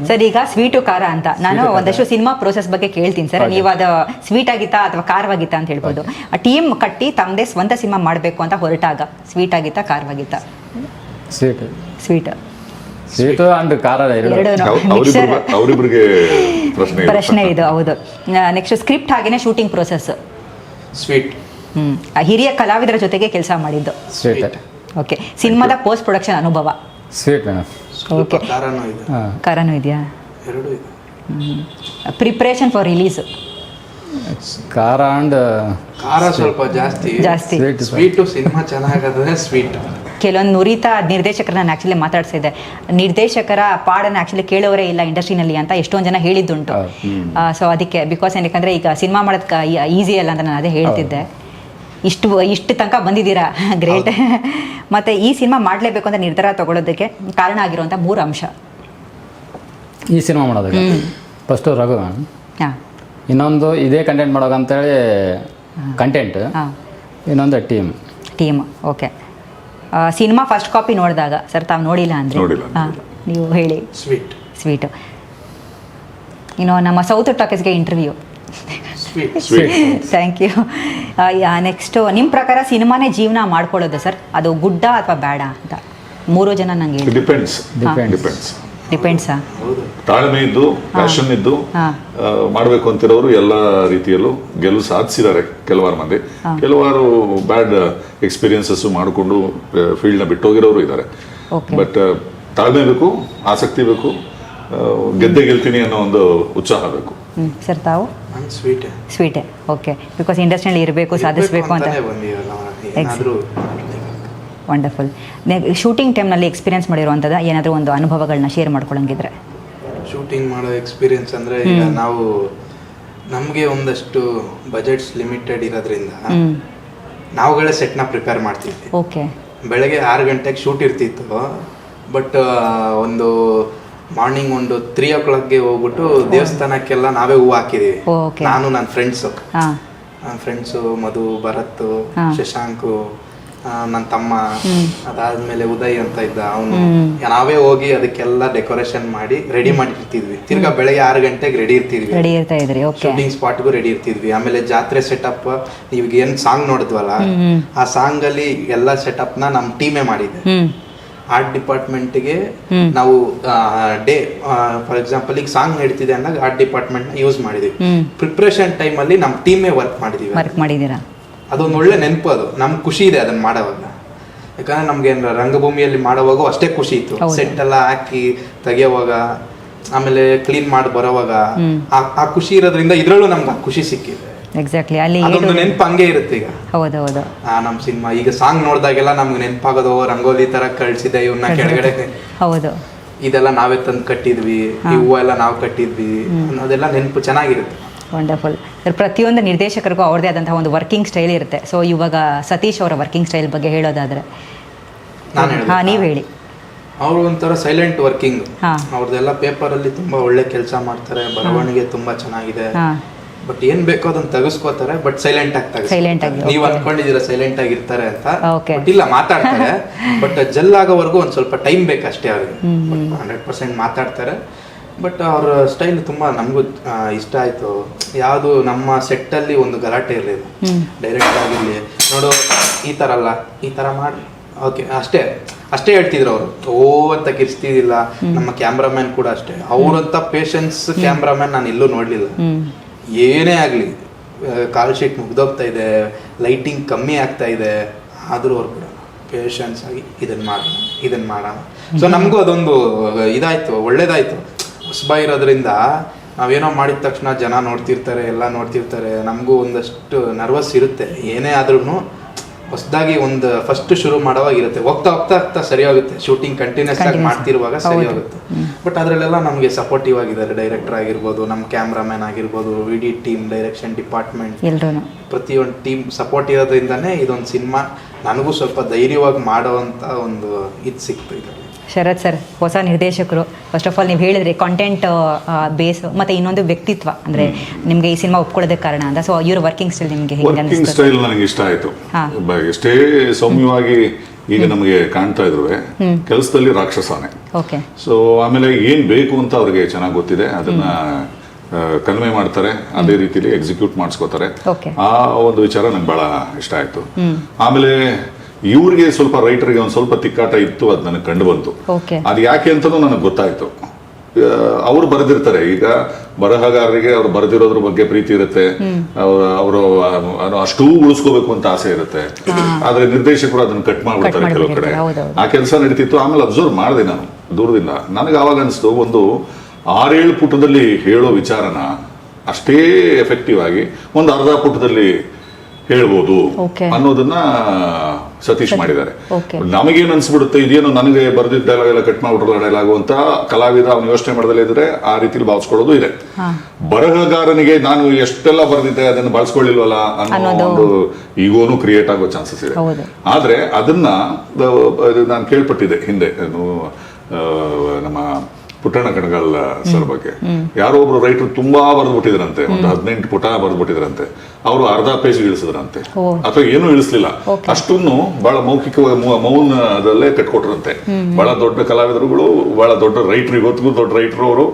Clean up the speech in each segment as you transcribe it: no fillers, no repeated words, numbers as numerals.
Sir ಈಗ sweet ಖಾರ ಅಂತ ನಾನು ಒಂದಷ್ಟು ಸಿನಿಮಾ ಪ್ರೋಸೆಸ್ ಬಗ್ಗೆ ಕೇಳ್ತೀನಿ ಸರ್. ನೀವು ಅದು ಸ್ವೀಟ್ ಆಗಿತ್ತಾ ಅಥವಾ ಖಾರವಾಗಿತ್ತಾ ಅಂತ ಹೇಳ್ಬೋದು. ಆ ಟೀಮ್ ಕಟ್ಟಿ ತಮ್ಮದೇ ಸ್ವಂತ ಸಿನಿಮಾ ಮಾಡಬೇಕು ಅಂತ ಹೊರಟಾಗ ಸ್ವೀಟ್ ಆಗಿತ್ತಾ ಖಾರವಾಗಿತ್ತಾ? ಸ್ವೀಟ್ ಅಂಡ್ ಖಾರ ಅವರಿಬ್ಬರಿಗೆ ಪ್ರಶ್ನೆ ಇದು. ಹೌದು. ನೆಕ್ಸ್ಟ್ ಸ್ಕ್ರಿಪ್ಟ್ ಹಾಗೇನೆ ಶೂಟಿಂಗ್ ಪ್ರೋಸೆಸ್ ಸ್ವೀಟ್. ಹಿರಿಯ ಕಲಾವಿದರ ಜೊತೆಗೆ ಕೆಲಸ ಮಾಡಿದ್ದು. ಓಕೆ. ಸಿನಿಮಾದ ಪೋಸ್ಟ್ ಪ್ರೊಡಕ್ಷನ್ ಅನುಭವ. ಓಕೆ. ಖಾರನೂ ಇದೆಯಾ? Preparation for release. ಖಾರ ಸ್ವಲ್ಪ ಜಾಸ್ತಿ. ಸ್ವೀಟು ಸಿನಿಮಾ ಚೆನ್ನಾಗಾದ್ರೆ ಸ್ವೀಟ್. ಕೆಲವೊಂದು ನುರಿತ ನಿರ್ದೇಶಕರನ್ನ ನಾನು ಆ್ಯಕ್ಚುಲಿ ಮಾತಾಡ್ಸಿದ್ದೆ. ನಿರ್ದೇಶಕರ ಪಾಡನ್ನು ಆ್ಯಕ್ಚುಲಿ ಕೇಳೋರೇ ಇಲ್ಲ ಇಂಡಸ್ಟ್ರಿನಲ್ಲಿ ಅಂತ ಎಷ್ಟೊಂದು ಜನ ಹೇಳಿದ್ದುಂಟು. ಸೊ ಅದಕ್ಕೆ ಬಿಕಾಸ್ ಏನಕ್ಕೆ ಈಗ ಸಿನಿಮಾ ಮಾಡೋದಕ್ಕೆ ಈಸಿ ಅಲ್ಲ ಅಂತ ನಾನು ಅದೇ ಹೇಳ್ತಿದ್ದೆ. ಇಷ್ಟು ತನಕ ಬಂದಿದ್ದೀರಾ, ಗ್ರೇಟ್. ಮತ್ತು ಈ ಸಿನಿಮಾ ಮಾಡಲೇಬೇಕು ಅಂತ ನಿರ್ಧಾರ ತಗೊಳ್ಳೋದಕ್ಕೆ ಕಾರಣ ಆಗಿರುವಂಥ 3 ಅಂಶ. ಈ ಸಿನಿಮಾ ಮಾಡೋದಕ್ಕೆ ಫಸ್ಟು ರಘು, ಇನ್ನೊಂದು ಇದೇ ಕಂಟೆಂಟ್ ಮಾಡೋಕಂತೇಳಿ ಕಂಟೆಂಟ್, ಇನ್ನೊಂದು ಟೀಮ್. ಓಕೆ. ಸಿನಿಮಾ ಫಸ್ಟ್ ಕಾಪಿ ನೋಡಿದಾಗ ಸರ್ ತಾವು ನೋಡಿಲ್ಲ ಅಂದರೆ ನೀವು ಹೇಳಿ. ಸ್ವೀಟು. ಇನ್ನು ನಮ್ಮ ಸೌತ್ ಟಾಕೀಸ್ಗೆ ಇಂಟರ್ವ್ಯೂ. Thank you. ನೆಕ್ಸ್ಟು ನಿಮ್ಮ ಪ್ರಕಾರ ಸಿನಿಮಾನೇ ಜೀವನ ಮಾಡ್ಕೊಳ್ಳೋದು ಸರ್, ಅದು ಗುಡ್ಡ ಅಥವಾ ಬೇಡ ಅಂತ 3 ಜನ ನಂಗೆ ಹೇಳಿ. ಡಿಪೆಂಡ್ಸಾ? ತಾಳ್ಮೆ ಇದ್ದು ಪ್ಯಾಷನ್ ಇದ್ದು ಮಾಡಬೇಕು ಅಂತಿರೋರು ಎಲ್ಲ ರೀತಿಯಲ್ಲೂ ಗೆಲುವು ಸಾಧಿಸಿದ್ದಾರೆ ಕೆಲವಾರು ಮಂದಿ. ಕೆಲವಾರು ಬ್ಯಾಡ್ ಎಕ್ಸ್ಪೀರಿಯನ್ಸಸ್ ಮಾಡಿಕೊಂಡು ಫೀಲ್ಡ್ನ ಬಿಟ್ಟೋಗಿರೋರು ಇದ್ದಾರೆ. ಬಟ್ ತಾಳ್ಮೆ ಬೇಕು, ಆಸಕ್ತಿ ಬೇಕು, ಗೆಲ್ತೀನಿ ಅನ್ನೋ ಒಂದು ಉತ್ಸಾಹ ಬೇಕು. ಸರ್ ತಾವು? ಸ್ವೀಟೇ. ಓಕೆ. ಬಿಕಾಸ್ ಇಂಡಸ್ಟ್ರಿಯಲ್ಲಿ ಇರಬೇಕು, ಸಾಧಿಸಬೇಕು ಅಂತ. ವಂಡರ್ಫುಲ್. ಶೂಟಿಂಗ್ ಟೈಮ್ನಲ್ಲಿ ಎಕ್ಸ್ಪೀರಿಯನ್ಸ್ ಮಾಡಿರುವಂಥದ್ದು ಏನಾದರೂ ಒಂದು ಅನುಭವಗಳನ್ನ ಶೇರ್ ಮಾಡ್ಕೊಳ್ಳಂಗಿದ್ರೆ? ಶೂಟಿಂಗ್ ಮಾಡೋ ಎಕ್ಸ್ಪೀರಿಯನ್ಸ್ ಅಂದರೆ ಈಗ ನಾವು ನಮಗೆ ಒಂದಷ್ಟು ಬಜೆಟ್ಸ್ ಲಿಮಿಟೆಡ್ ಇರೋದ್ರಿಂದ ನಾವುಗಳೇ ಸೆಟ್ನ ಪ್ರಿಪೇರ್ ಮಾಡ್ತಿದ್ವಿ. ಓಕೆ. ಬೆಳಗ್ಗೆ 6 ಗಂಟೆಗೆ ಶೂಟ್ ಇರ್ತಿತ್ತು. ಬಟ್ ಒಂದು ಮಾರ್ನಿಂಗ್ ಒಂದು 3 o'clockಗೆ ಹೋಗ್ಬಿಟ್ಟು ದೇವಸ್ಥಾನಕ್ಕೆಲ್ಲ ನಾವೇ ಹೂವು ಹಾಕಿದೀವಿ. ನಾನು ನನ್ನ ಫ್ರೆಂಡ್ಸು ಮಧು, ಭರತ್, ಶಶಾಂಕು, ನನ್ನ ತಮ್ಮ, ಅದಾದ್ಮೇಲೆ ಉದಯ್ ಅಂತ ಇದ್ದ ಅವನು, ನಾವೇ ಹೋಗಿ ಅದಕ್ಕೆಲ್ಲ ಡೆಕೋರೇಷನ್ ಮಾಡಿ ರೆಡಿ ಮಾಡಿರ್ತಿದ್ವಿ. ತಿರ್ಗಾ ಬೆಳಗ್ಗೆ 6 ಗಂಟೆಗೆ ರೆಡಿ ಇರ್ತಿದ್ವಿ. ಶೂಟಿಂಗ್ ಸ್ಪಾಟ್ಗೂ ರೆಡಿ ಇರ್ತಿದ್ವಿ. ಆಮೇಲೆ ಜಾತ್ರೆ ಸೆಟಪ್, ನೀವ್ ಏನ್ ಸಾಂಗ್ ನೋಡಿದ್ವಲ್ಲ, ಆ ಸಾಂಗ್ ಅಲ್ಲಿ ಎಲ್ಲ ಸೆಟಪ್ ನ ನಮ್ ಟೀಮೇ ಮಾಡಿದೆ. ಆರ್ಟ್ ಡಿಪಾರ್ಟ್ಮೆಂಟ್ಗೆ ನಾವು ಫಾರ್ ಎಕ್ಸಾಂಪಲ್ ಈಗ ಸಾಂಗ್ ನಡೀತಿದೆ ಅಂದಾಗ ಆರ್ಟ್ ಡಿಪಾರ್ಟ್ಮೆಂಟ್ ನ ಯೂಸ್ ಮಾಡಿದ್ವಿ. ಪ್ರಿಪ್ರೇಷನ್ ಟೈಮ್ ಅಲ್ಲಿ ನಮ್ ಟೀಮೇ ವರ್ಕ್ ಮಾಡಿದೀವಿ. ಅದೊಂದು ಒಳ್ಳೆ ನೆನಪು. ಅದು ನಮ್ಗೆ ಖುಷಿ ಇದೆ ಅದನ್ನ ಮಾಡೋವಾಗ. ಯಾಕಂದ್ರೆ ನಮ್ಗೆ ರಂಗಭೂಮಿಯಲ್ಲಿ ಮಾಡೋವಾಗ ಅಷ್ಟೇ ಖುಷಿ ಇತ್ತು. ಸೆಟ್ ಎಲ್ಲ ಹಾಕಿ ತೆಗಿಯೋವಾಗ, ಆಮೇಲೆ ಕ್ಲೀನ್ ಮಾಡಿ ಬರೋವಾಗ ಆ ಖುಷಿ ಇರೋದ್ರಿಂದ ಇದ್ರಲ್ಲೂ ನಮ್ಗೆ ಆ ಖುಷಿ ಸಿಕ್ಕಿದೆ. ಎಕ್ಸಾಕ್ಟ್ಲಿ. ಅಲ್ಲಿ ಅದೊಂದು ನೆನಪು ಹಂಗೆ ಇರುತ್ತೆ. ಈಗ ಹೌದೌದು, ನಮ್ ಸಿನಿಮಾ ಈಗ ಸಾಂಗ್ ನೋಡಿದಾಗೆಲ್ಲ ನಮ್ಗೆ ನೆನಪಾಗೋದು ರಂಗೋಲಿ ತರ ಕಳ್ಸಿದೆ, ಇವನ್ನ ಕೆಳಗಡೆ ಹೌದು ಇದೆಲ್ಲ ನಾವೇ ತಂದು ಕಟ್ಟಿದ್ವಿ, ಈ ಹೂವೆಲ್ಲ ನಾವು ಕಟ್ಟಿದ್ವಿ ಅನ್ನೋದೆಲ್ಲ ನೆನಪು ಚೆನ್ನಾಗಿರುತ್ತೆ. Wonderful sir. ಪ್ರತಿಯೊಂದು ನಿರ್ದೇಶಕರಿಗೂ ಅವ್ರದೇ ಆದಂತಹ ಒಂದು ವರ್ಕಿಂಗ್ ಸ್ಟೈಲ್ ಇರುತ್ತೆ. ಸೊ ಇವಾಗ ಸತೀಶ್ ಅವರ ವರ್ಕಿಂಗ್ ಸ್ಟೈಲ್ ಬಗ್ಗೆ ಹೇಳೋದಾದ್ರೆ ನೀವು ಹೇಳಿ. ಅವರು ಒಂಥರ ಸೈಲೆಂಟ್ ವರ್ಕಿಂಗ್. ಅವ್ರದ್ದೆಲ್ಲ ಪೇಪರಲ್ಲಿ ತುಂಬಾ ಒಳ್ಳೆ ಕೆಲಸ ಮಾಡ್ತಾರೆ, ಬರವಣಿಗೆ ತುಂಬಾ ಚೆನ್ನಾಗಿದೆ. ಬಟ್ ಏನ್ ಬೇಕೋ ಅದನ್ನ ತೆಗೆಸ್ಕೋತಾರೆ, ಬಟ್ ಸೈಲೆಂಟ್ ಆಗಿ ನೀವು ಅನ್ಕೊಂಡಿದೀರ ಸೈಲೆಂಟ್ ಆಗಿರ್ತಾರೆ ಅಂತ. ಬಟ್ ಇಲ್ಲ, ಮಾತಾಡ್ತಾರೆ. ಬಟ್ ಜಲ್ ಆಗೋವರೆಗೂ ಒಂದ್ ಸ್ವಲ್ಪ ಟೈಮ್ ಬೇಕಷ್ಟೇ ಅವ್ರಿಗೆ. 100% ಮಾತಾಡ್ತಾರೆ. ಬಟ್ ಅವ್ರ ಸ್ಟೈಲ್ ತುಂಬಾ ನಮಗೂ ಇಷ್ಟ ಆಯ್ತು. ಯಾವುದು ನಮ್ಮ ಸೆಟ್ ಅಲ್ಲಿ ಒಂದು ಗಲಾಟೆ ಇರಲಿಲ್ಲ. ಡೈರೆಕ್ಟ್ ಆಗಿರ್ಲಿ, ನೋಡು ಈ ತರ ಅಲ್ಲ, ಈ ತರ ಮಾಡಿ, ಓಕೆ ಅಷ್ಟೇ ಹೇಳ್ತಿದ್ರು ಅವರು. ಅಂತ ಕಿರ್ಸ್ತಿದಿಲ್ಲ. ನಮ್ಮ ಕ್ಯಾಮ್ರಾಮನ್ ಕೂಡ ಅಷ್ಟೇ. ಅವ್ರಂತ ಪೇಷನ್ಸ್ ಕ್ಯಾಮ್ರಾಮನ್ ನಾನು ಎಲ್ಲೂ ನೋಡ್ಲಿಲ್ಲ. ಏನೇ ಆಗ್ಲಿ, ಕಾಲ್ ಶೀಟ್ ಮುಗ್ದೋಗ್ತಾ ಇದೆ, ಲೈಟಿಂಗ್ ಕಮ್ಮಿ ಆಗ್ತಾ ಇದೆ, ಆದ್ರೂ ಅವ್ರು ಕೂಡ ಪೇಷನ್ಸ್ ಆಗಿ ಇದನ್ನ ಮಾಡೋಣ. ಸೊ ನಮಗೂ ಅದೊಂದು ಇದಾಯ್ತು, ಒಳ್ಳೇದಾಯ್ತು. ಹೊಸಬ ಇರೋದ್ರಿಂದ ನಾವೇನೋ ಮಾಡಿದ ತಕ್ಷಣ ಜನ ನೋಡ್ತಿರ್ತಾರೆ, ಎಲ್ಲ ನೋಡ್ತಿರ್ತಾರೆ. ನಮಗೂ ಒಂದಷ್ಟು ನರ್ವಸ್ ಇರುತ್ತೆ. ಏನೇ ಆದ್ರೂ ಹೊಸದಾಗಿ ಒಂದು ಫಸ್ಟ್ ಶುರು ಮಾಡೋವಾಗ ಇರುತ್ತೆ. ಹೋಗ್ತಾ ಸರಿ ಹೋಗುತ್ತೆ. ಶೂಟಿಂಗ್ ಕಂಟಿನ್ಯೂಸ್ ಆಗಿ ಮಾಡ್ತಿರುವಾಗ ಸರಿ ಹೋಗುತ್ತೆ. ಬಟ್ ಅದರಲ್ಲೆಲ್ಲ ನಮಗೆ ಸಪೋರ್ಟಿವ್ ಆಗಿದ್ದಾರೆ. ಡೈರೆಕ್ಟರ್ ಆಗಿರ್ಬೋದು, ನಮ್ಮ ಕ್ಯಾಮ್ರಾಮನ್ ಆಗಿರ್ಬೋದು, ಇಡೀ ಟೀಮ್, ಡೈರೆಕ್ಷನ್ ಡಿಪಾರ್ಟ್ಮೆಂಟ್, ಪ್ರತಿಯೊಂದು ಟೀಮ್ ಸಪೋರ್ಟ್ ಇರೋದ್ರಿಂದನೇ ಇದೊಂದು ಸಿನಿಮಾ ನನಗೂ ಸ್ವಲ್ಪ ಧೈರ್ಯವಾಗಿ ಮಾಡೋವಂಥ ಒಂದು ಇದು ಸಿಕ್ತು ಇದರಲ್ಲಿ. ಶರತ್ ಸರ್, ಹೊಸ ನಿರ್ದೇಶಕರು. ಫಸ್ಟ್ ಆಫ್ ಆಲ್ ನೀವು ಹೇಳಿದ್ರಿ ಕಾಂಟೆಂಟ್ ಬೇಸ್, ಮತ್ತೆ ಇನ್ನೊಂದು ವ್ಯಕ್ತಿತ್ವ, ಅಂದ್ರೆ ನಿಮ್ಗೆ ಈ ಸಿನಿಮಾ ಒಪ್ಕೊಳ್ಳೋದಕ್ಕೆ ಕಾರಣ ಅಂತ. ಸೊ ಇವ್ರ ವರ್ಕಿಂಗ್ ಸ್ಟೈಲ್ ನಿಮಗೆ ವರ್ಕಿಂಗ್ ಸ್ಟೈಲ್ ನನಗೆ ಇಷ್ಟ ಆಯ್ತು. ಎಷ್ಟೇ ಸೌಮ್ಯವಾಗಿ ಈಗ ನಮಗೆ ಕಾಣ್ತಾ ಇದ್ರು ಕೆಲಸದಲ್ಲಿ ರಾಕ್ಷಸನೇ. ಓಕೆ. ಸೊ ಆಮೇಲೆ ಏನ್ ಬೇಕು ಅಂತ ಅವ್ರಿಗೆ ಚೆನ್ನಾಗಿ ಗೊತ್ತಿದೆ, ಅದನ್ನ ಕನ್ವೆ ಮಾಡ್ತಾರೆ, ಅದೇ ರೀತಿಲಿ ಎಕ್ಸಿಕ್ಯೂಟ್ ಮಾಡಿಸ್ಕೋತಾರೆ. ಆ ಒಂದು ವಿಚಾರ ನಂಗೆ ಬಹಳ ಇಷ್ಟ ಆಯ್ತು. ಆಮೇಲೆ ಇವ್ರಿಗೆ ಸ್ವಲ್ಪ ರೈಟರ್ಗೆ ಒಂದ್ ಸ್ವಲ್ಪ ತಿಕ್ಕಾಟ ಇತ್ತು, ಅದು ನನಗೆ ಕಂಡು ಬಂತು. ಅದು ಯಾಕೆ ಅಂತನೂ ನನಗೆ ಗೊತ್ತಾಯ್ತು. ಅವ್ರು ಬರೆದಿರ್ತಾರೆ, ಈಗ ಬರಹಗಾರರಿಗೆ ಅವ್ರು ಬರೆದಿರೋದ್ರ ಬಗ್ಗೆ ಪ್ರೀತಿ ಇರುತ್ತೆ, ಅವರು ಅಷ್ಟೂ ಉಳಿಸ್ಕೋಬೇಕು ಅಂತ ಆಸೆ ಇರುತ್ತೆ. ಆದ್ರೆ ನಿರ್ದೇಶಕರು ಅದನ್ನ ಕಟ್ ಮಾಡ್ಬಿಡ್ತಾರೆ ಕೆಲವು ಕಡೆ. ಆ ಕೆಲಸ ನಡೀತಿತ್ತು. ಆಮೇಲೆ ಅಬ್ಸರ್ವ್ ಮಾಡಿದೆ ನಾನು ದೂರದಿಂದ. ನನಗೆ ಆವಾಗ ಅನಿಸ್ತು, ಒಂದು 6-7 ಪುಟದಲ್ಲಿ ಹೇಳೋ ವಿಚಾರನ ಅಷ್ಟೇ ಎಫೆಕ್ಟಿವ್ ಆಗಿ ಒಂದು ಅರ್ಧ ಪುಟದಲ್ಲಿ ಹೇಳ್ಬೋದು ಅನ್ನೋದನ್ನ ಸತೀಶ್ ಮಾಡಿದ್ದಾರೆ. ನಮಗೇನು ಅನ್ಸ್ಬಿಡುತ್ತೆ, ಇದೇನು ನನಗೆ ಬರೆದಿದ್ದ ಡೈಲಾಗ್ ಎಲ್ಲ ಕಟ್ ಮಾಡ್ಬಿಟ್ರಲ್ಲ ಡೈಲಾಗು ಅಂತ ಕಲಾವಿದ ಅವ್ನು ಯೋಚನೆ ಮಾಡದಲ್ಲೇ ಇದ್ರೆ ಆ ರೀತಿಲಿ ಭಾವಿಸ್ಕೊಳ್ಳೋದು ಇದೆ. ಬರಹಗಾರನಿಗೆ ನಾನು ಎಷ್ಟೆಲ್ಲ ಬರೆದಿದ್ದೆ ಅದನ್ನು ಬಳಸ್ಕೊಳ್ಳಿಲ್ವಲ್ಲ ಅನ್ನೋ ಒಂದು ಈಗೋನು ಕ್ರಿಯೇಟ್ ಆಗೋ ಚಾನ್ಸಸ್ ಇದೆ. ಆದ್ರೆ ಅದನ್ನ ನಾನು ಕೇಳ್ಪಟ್ಟಿದ್ದೆ ಹಿಂದೆ, ನಮ್ಮ ಪುಟ್ಟಣ್ಣ ಕಣಗಾಲ್ ಸರ್ ಬಗ್ಗೆ ಯಾರೋ ಒಬ್ರು ರೈಟರ್ ತುಂಬಾ ಬರೆದ್ಬಿಟ್ಟಿದ್ರಂತೆ, ಒಂದು 18 ಪುಟ ಬರೆದ್ಬಿಟ್ಟಿದ್ರಂತೆ. ಅವರು ಅರ್ಧ ಪೇಜ್ ಇಳಿಸಿದ್ರಂತೆ, ಅಥವಾ ಏನೂ ಇಳಿಸ್ಲಿಲ್ಲ. ಅಷ್ಟನ್ನು ಬಹಳ ಮೌನದಲ್ಲೇ ಕಟ್ಕೊಟ್ರಂತೆ. ಬಹಳ ದೊಡ್ಡ ಕಲಾವಿದರುಗಳು, ಬಹಳ ದೊಡ್ಡ ರೈಟರ್, ಇವತ್ತಿಗೂ ದೊಡ್ಡ ರೈಟರ್ ಅವರು.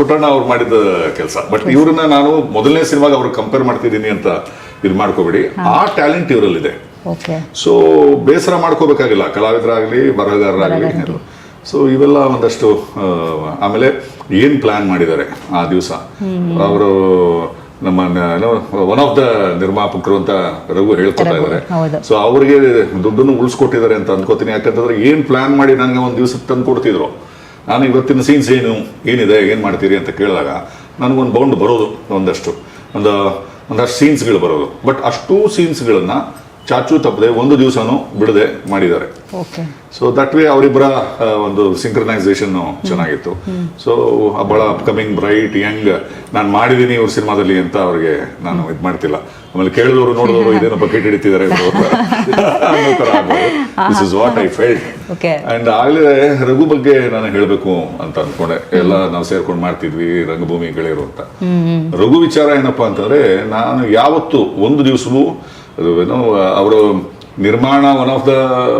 ಪುಟ್ಟಣ್ಣ ಅವ್ರು ಮಾಡಿದ ಕೆಲಸ. ಬಟ್ ಇವ್ರನ್ನ ನಾನು ಮೊದಲನೇ ಸಿನಿಮಾಗ ಅವ್ರಿಗೆ ಕಂಪೇರ್ ಮಾಡ್ತಿದ್ದೀನಿ ಅಂತ ಇದು ಮಾಡ್ಕೋಬೇಡಿ. ಆ ಟ್ಯಾಲೆಂಟ್ ಇವರಲ್ಲಿದೆ. ಸೊ ಬೇಸರ ಮಾಡ್ಕೋಬೇಕಾಗಿಲ್ಲ, ಕಲಾವಿದರಾಗ್ಲಿ ಬರಹಗಾರರಾಗ್ಲಿ. ಸೊ ಇವೆಲ್ಲ ಒಂದಷ್ಟು. ಆಮೇಲೆ ಏನ್ ಪ್ಲಾನ್ ಮಾಡಿದ್ದಾರೆ ಆ ದಿವಸ ಅವರು, ನಮ್ಮ ಒನ್ ಆಫ್ ದ ನಿರ್ಮಾಪಕರು ಅಂತ ರಘು ಹೇಳ್ಕೊತಾ ಇದ್ದಾರೆ. ಸೊ ಅವ್ರಿಗೆ ದುಡ್ಡನ್ನು ಉಳಿಸ್ಕೊಟ್ಟಿದ್ದಾರೆ ಅಂತ ಅನ್ಕೋತೀನಿ. ಯಾಕಂತಂದ್ರೆ ಏನ್ ಪ್ಲಾನ್ ಮಾಡಿ ನನಗೆ ಒಂದ್ ದಿವಸಕ್ಕೆ ತಂದು ಕೊಡ್ತಿದ್ರು. ನಾನು ಇವತ್ತಿನ ಸೀನ್ಸ್ ಏನಿದೆ, ಏನ್ ಮಾಡ್ತೀರಿ ಅಂತ ಕೇಳಿದಾಗ ನನಗೊಂದು ಬೌಂಡ್ ಬರೋದು, ಒಂದಷ್ಟು ಸೀನ್ಸ್ಗಳು ಬರೋದು. ಬಟ್ ಅಷ್ಟೂ ಸೀನ್ಸ್ಗಳನ್ನ ಚಾಚು ತಪ್ಪದೆ ಒಂದು ದಿವಸನೂ ಬಿಡದೆ ಮಾಡಿದ್ದಾರೆ. ಸೊ ದಟ್ ವೇ ಅವರಿಬ್ಬರ ಒಂದು ಸಿಂಕ್ರನೈಸೇಷನ್ ಚೆನ್ನಾಗಿತ್ತು. ಸೊ ಬಹಳ ಅಪ್ಕಮಿಂಗ್ ಬ್ರೈಟ್ ಯಂಗ್ ನಾನು ಮಾಡಿದೀನಿ ಇವ್ರ ಸಿನಿಮಾದಲ್ಲಿ ಅಂತ ಅವ್ರಿಗೆ ನಾನು ಇದು ಮಾಡ್ತಿಲ್ಲ. ಆಮೇಲೆ ಕೇಳಿದವರು ನೋಡಿದವರು ಇದೇನೋ ಬಕೆಟ್ ಹಿಡಿತಿದ್ದಾರೆ ಅನ್ನೋ ತರ ಆಗ್ಬೋದು. This is what I felt. And ಆಗಲೇ ರಘು ಬಗ್ಗೆ ನಾನು ಹೇಳಬೇಕು ಅಂತ ಅನ್ಕೊಂಡೆ. ಎಲ್ಲ ನಾವು ಸೇರ್ಕೊಂಡು ಮಾಡ್ತಿದ್ವಿ ರಂಗಭೂಮಿ ಗೆಳೆಯರು ಅಂತ. ರಘು ವಿಚಾರ ಏನಪ್ಪಾ ಅಂತಂದ್ರೆ, ನಾನು ಯಾವತ್ತು ಒಂದು ದಿವಸವೂ ಅದು ಏನೋ ಅವರು ನಿರ್ಮಾಣ ಒನ್ ಆಫ್ ದ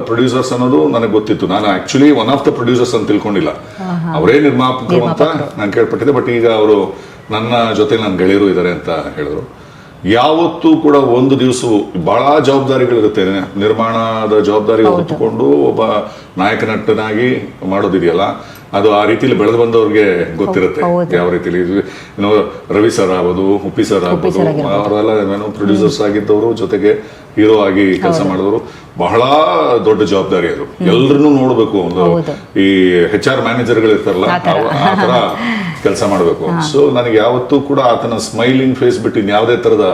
ಪ್ರೊಡ್ಯೂಸರ್ಸ್ ಅನ್ನೋದು ನನಗೆ ಗೊತ್ತಿತ್ತು. ನಾನು actually one of the producers ಅಂತ ತಿಳ್ಕೊಂಡಿಲ್ಲ, ಅವರೇ ನಿರ್ಮಾಪಕರು ಅಂತ ನಾನು ಕೇಳ್ಪಟ್ಟಿದ್ದೆ. ಬಟ್ ಈಗ ಅವರು ನನ್ನ ಜೊತೆ ನನ್ನ ಗೆಳೆಯರು ಇದ್ದಾರೆ ಅಂತ ಹೇಳಿದ್ರು. ಯಾವತ್ತೂ ಕೂಡ ಒಂದು ದಿವಸವೂ ಬಹಳ ಜವಾಬ್ದಾರಿಗಳಿರುತ್ತೆ. ನಿರ್ಮಾಣದ ಜವಾಬ್ದಾರಿ ಹೊತ್ತುಕೊಂಡು ಒಬ್ಬ ನಾಯಕ ನಟನಾಗಿ ಮಾಡೋದಿದೆಯಲ್ಲ, ಅದು ಆ ರೀತಿಲಿ ಬೆಳೆದು ಬಂದವ್ರಿಗೆ ಗೊತ್ತಿರುತ್ತೆ ಯಾವ ರೀತಿಲಿ. ಏನೋ ರವಿ ಸರ್ ಆಗ್ಬೋದು, ಉಪ್ಪಿ ಸರ್ ಆಗ್ಬೋದು, ಅವರೆಲ್ಲ ಏನೋ ಪ್ರೊಡ್ಯೂಸರ್ಸ್ ಆಗಿದ್ದವರು, ಜೊತೆಗೆ ಹೀರೋ ಆಗಿ ಕೆಲಸ ಮಾಡಿದವರು. ಬಹಳ ದೊಡ್ಡ ಜವಾಬ್ದಾರಿ ಅದು. ಎಲ್ಲರನ್ನೂ ನೋಡ್ಬೇಕು. ಒಂದು ಈ HR ಮ್ಯಾನೇಜರ್ಗಳು ಇರ್ತಾರಲ್ಲ, ಆ ತರ ಕೆಲಸ ಮಾಡಬೇಕು. ಸೊ ನನಗೆ ಯಾವತ್ತೂ ಕೂಡ ಆತನ ಸ್ಮೈಲಿಂಗ್ ಫೇಸ್ ಬಿಟ್ಟು ಇನ್ಯಾವುದೇ ತರದ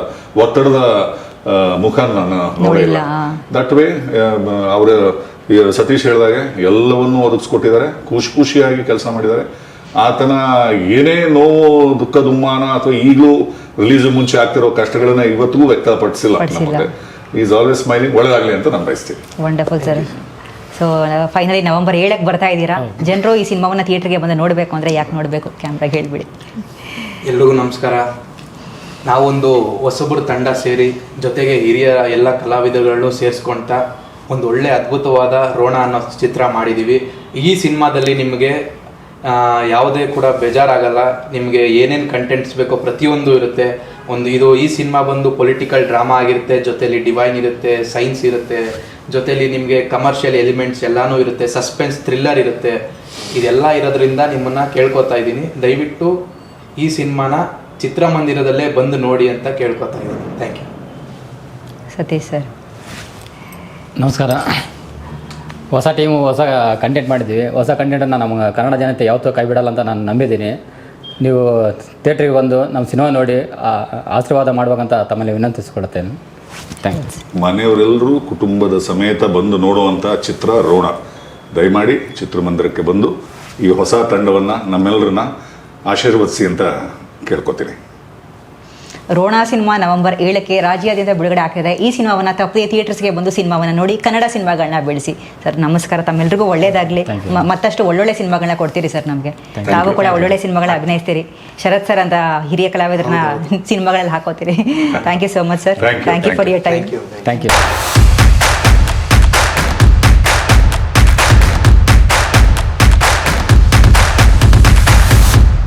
ಒತ್ತಡದ ಮುಖ ನಾನು ನೋಡಿಲ್ಲ. ದಟ್ ವೇ ಅವರ ಸತೀಶ್ ಹೇಳಿದಾಗ ಎಲ್ಲವನ್ನೂ ಒದಗಿಸ್ಕೊಟ್ಟಿದ್ದಾರೆ. ಖುಷಿಯಾಗಿ ಕೆಲಸ ಮಾಡಿದ್ದಾರೆ. ಆತನ ಏನೇ ನೋವು, ದುಃಖ, ದುಮ್ಮಾನ ಅಥವಾ ಈಗಲೂ ರಿಲೀಸ್ ಮುಂಚೆ ಆಗ್ತಿರೋ ಕಷ್ಟಗಳನ್ನ ಇವತ್ತಿಗೂ ವ್ಯಕ್ತಪಡಿಸಿಲ್ಲ. Is always smiling. ಒಳ್ಳೆದಾಗಲಿ ಅಂತ ನಾನು ಬಯಸ್ತೀನಿ. Wonderful sir. So finally November 7ಕ್ಕೆ ಬರ್ತಾ ಇದ್ದೀರಾ. ಜನರು ಈ ಸಿನಿಮಾವನ್ನ ಥಿಯೇಟರ್ಗೆ ಬಂದು ನೋಡಬೇಕು ಅಂದರೆ ಯಾಕೆ ನೋಡಬೇಕು? ಕ್ಯಾಮ್ರಾಗೆ ಹೇಳ್ಬಿಡಿ. ಎಲ್ರಿಗೂ ನಮಸ್ಕಾರ. ನಾವೊಂದು ಹೊಸಬ್ರು ತಂಡ ಸೇರಿ ಜೊತೆಗೆ ಹಿರಿಯ ಎಲ್ಲ ಕಲಾವಿದಗಳನ್ನು ಸೇರಿಸ್ಕೊಳ್ತಾ ಒಂದು ಒಳ್ಳೆ ಅದ್ಭುತವಾದ ರೋಣ ಅನ್ನೋ ಚಿತ್ರ ಮಾಡಿದ್ದೀವಿ. ಈ ಸಿನಿಮಾದಲ್ಲಿ ನಿಮಗೆ ಯಾವುದೇ ಕೂಡ ಬೇಜಾರಾಗಲ್ಲ. ನಿಮಗೆ ಏನೇನು ಕಂಟೆಂಟ್ಸ್ ಬೇಕೋ ಪ್ರತಿಯೊಂದು ಇರುತ್ತೆ. ಈ ಸಿನಿಮಾ ಬಂದು ಪೊಲಿಟಿಕಲ್ ಡ್ರಾಮಾ ಆಗಿರುತ್ತೆ, ಜೊತೆಲಿ ಡಿವೈನ್ ಇರುತ್ತೆ, ಸೈನ್ಸ್ ಇರುತ್ತೆ, ಜೊತೆಲಿ ನಿಮಗೆ ಕಮರ್ಷಿಯಲ್ ಎಲಿಮೆಂಟ್ಸ್ ಎಲ್ಲನೂ ಇರುತ್ತೆ, ಸಸ್ಪೆನ್ಸ್ ಥ್ರಿಲ್ಲರ್ ಇರುತ್ತೆ. ಇದೆಲ್ಲ ಇರೋದ್ರಿಂದ ನಿಮ್ಮನ್ನು ಕೇಳ್ಕೊತಾ ಇದ್ದೀನಿ, ದಯವಿಟ್ಟು ಈ ಸಿನಿಮಾನ ಚಿತ್ರಮಂದಿರದಲ್ಲೇ ಬಂದು ನೋಡಿ ಅಂತ ಕೇಳ್ಕೊತಾ ಇದ್ದೀನಿ. Thank you. ಸತೀಶ್ ಸರ್ ನಮಸ್ಕಾರ. ಹೊಸ ಟೀಮು, ಹೊಸ ಕಂಟೆಂಟ್ ಮಾಡಿದ್ದೀವಿ. ಹೊಸ ಕಂಟೆಂಟನ್ನು ನಮ್ಮ ಕನ್ನಡ ಜನತೆ ಯಾವತ್ತೂ ಕೈ ಬಿಡಲ್ಲ ಅಂತ ನಾನು ನಂಬಿದ್ದೀನಿ. ನೀವು ಥಿಯೇಟ್ರಿಗೆ ಬಂದು ನಮ್ಮ ಸಿನಿಮಾ ನೋಡಿ ಆಶೀರ್ವಾದ ಮಾಡ್ಬೇಕಂತ ತಮ್ಮಲ್ಲಿ ವಿನಂತಿಸ್ಕೊಳ್ತೇನೆ. ಥ್ಯಾಂಕ್ಸ್. ಮನೆಯವರೆಲ್ಲರೂ ಕುಟುಂಬದ ಸಮೇತ ಬಂದು ನೋಡುವಂಥ ಚಿತ್ರ ರೋಣ. ದಯಮಾಡಿ ಚಿತ್ರಮಂದಿರಕ್ಕೆ ಬಂದು ಈ ಹೊಸ ತಂಡವನ್ನು ನಮ್ಮೆಲ್ಲರನ್ನ ಆಶೀರ್ವದಿಸಿ ಅಂತ ಕೇಳ್ಕೊತೀನಿ. ರೋಣ ಸಿನಿಮಾ November 7ಕ್ಕೆ ರಾಜ್ಯಾದ್ಯಂತ ಬಿಡುಗಡೆ ಆಗ್ತಿದೆ. ಈ ಸಿನಿಮಾವನ್ನು ತಪ್ಪದೆ ಥಿಯೇಟರ್ಸ್ಗೆ ಬಂದು ಸಿನಿಮಾವನ್ನು ನೋಡಿ ಕನ್ನಡ ಸಿನಿಮಾಗಳನ್ನ ಬೆಳೆಸಿ. ಸರ್ ನಮಸ್ಕಾರ, ತಮ್ಮೆಲ್ಲರಿಗೂ ಒಳ್ಳೇದಾಗಲಿ. ಮತ್ತಷ್ಟು ಒಳ್ಳೊಳ್ಳೆ ಸಿನಿಮಾಗಳನ್ನ ಕೊಡ್ತೀರಿ ಸರ್ ನಮಗೆ. ತಾವು ಕೂಡ ಒಳ್ಳೊಳ್ಳೆ ಸಿನಿಮಾಗಳನ್ನ ಅಭಿನಯಿಸ್ತೀರಿ. ಶರತ್ ಸರ್ ಅಂತ ಹಿರಿಯ ಕಲಾವಿದರನ್ನ ಸಿನಿಮಾಗಳಲ್ಲಿ ಹಾಕೋತೀರಿ. Thank you so much sir. Thank you for your time. Thank you.